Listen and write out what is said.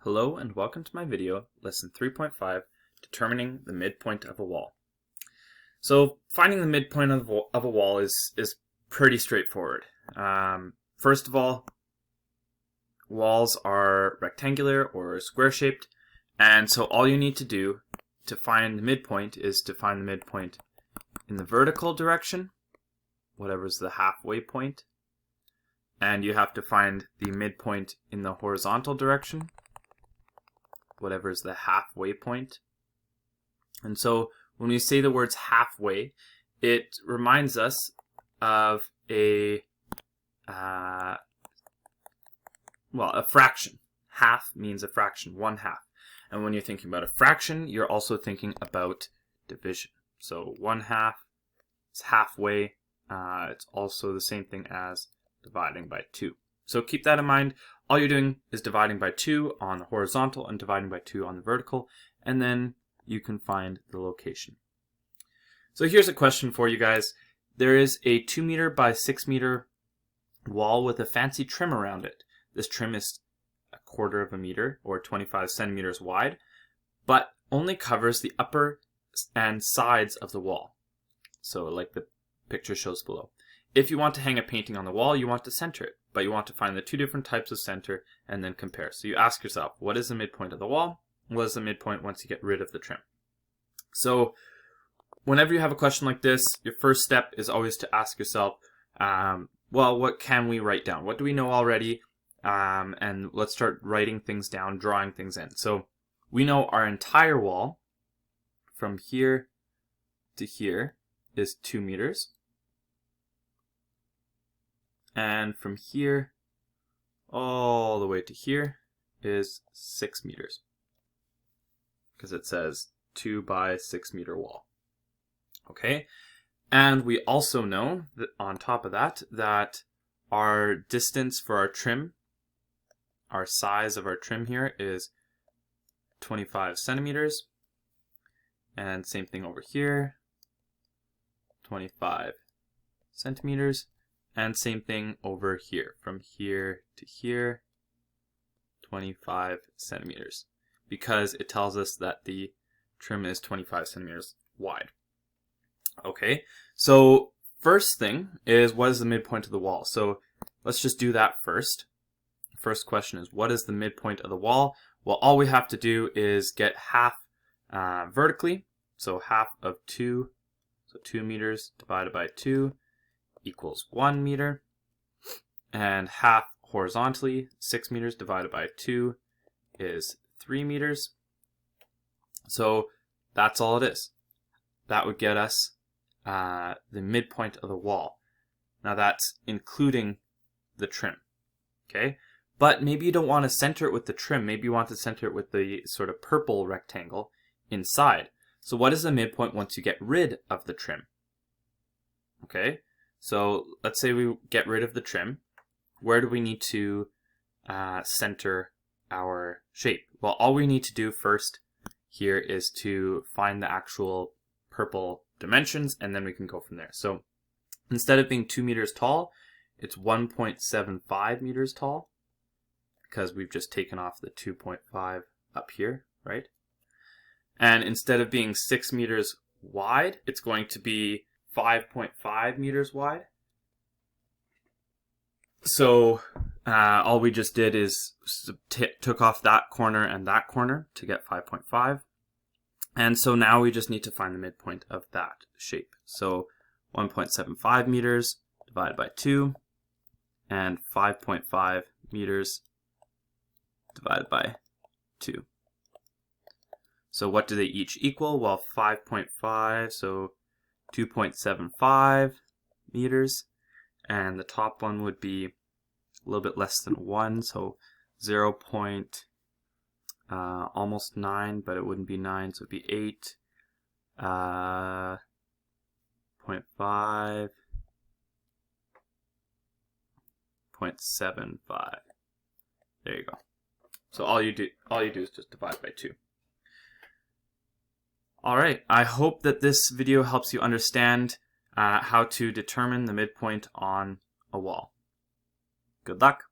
Hello and welcome to my video, lesson 3.5, Determining the Midpoint of a Wall. So finding the midpoint of a wall is pretty straightforward. First of all, walls are rectangular or square shaped, and so all you need to do to find the midpoint is to find the midpoint in the vertical direction, whatever's the halfway point, and you have to find the midpoint in the horizontal direction, whatever is the halfway point. And so when we say the words halfway, it reminds us of a fraction. Half means a fraction, 1/2. And when you're thinking about a fraction, you're also thinking about division. So 1/2 is halfway. It's also the same thing as dividing by 2. So keep that in mind. All you're doing is dividing by 2 on the horizontal and dividing by 2 on the vertical, and then you can find the location. So here's a question for you guys. There is a 2 meter by 6 meter wall with a fancy trim around it. This trim is 1/4 meter or 25 centimeters wide, but only covers the upper and sides of the wall. So like the picture shows below. If you want to hang a painting on the wall, you want to center it, but you want to find the two different types of center and then compare. So you ask yourself, what is the midpoint of the wall? What is the midpoint once you get rid of the trim? So whenever you have a question like this, your first step is always to ask yourself, well, what can we write down? What do we know already? And let's start writing things down, drawing things in. So we know our entire wall from here to here is 2 meters. And from here all the way to here is 6 meters. Because it says 2 by 6 meter wall. Okay? And we also know that on top of that, that our distance for our trim, our size of our trim here is 25 centimeters. And same thing over here, 25 centimeters. And same thing over here, from here to here, 25 centimeters, because it tells us that the trim is 25 centimeters wide. Okay, so first thing is, what is the midpoint of the wall? So let's just do that first. First question is, what is the midpoint of the wall? Well, all we have to do is get half vertically, so half of 2, so 2 meters divided by 2 equals 1 meter, and half horizontally, 6 meters divided by 2 is 3 meters. So that's all it is. That would get us the midpoint of the wall. Now that's including the trim, okay? But maybe you don't want to center it with the trim. Maybe you want to center it with the sort of purple rectangle inside. So what is the midpoint once you get rid of the trim? Okay? So let's say we get rid of the trim. Where do we need to center our shape? Well, all we need to do first here is to find the actual purple dimensions, and then we can go from there. So instead of being 2 meters tall, it's 1.75 meters tall, because we've just taken off the 2.5 up here, right? And instead of being 6 meters wide, it's going to be 5.5 meters wide. So all we just did is took off that corner and that corner to get 5.5. And so now we just need to find the midpoint of that shape. So 1.75 meters divided by 2 and 5.5 meters divided by 2. So what do they each equal? Well, 5.5, so 2.75 meters, and the top one would be a little bit less than 1, so 0. Almost 9, but it wouldn't be 9, so it'd be 8. 0.5, 0.75. There you go. So all you do is just divide by 2. Alright, I hope that this video helps you understand how to determine the midpoint on a wall. Good luck!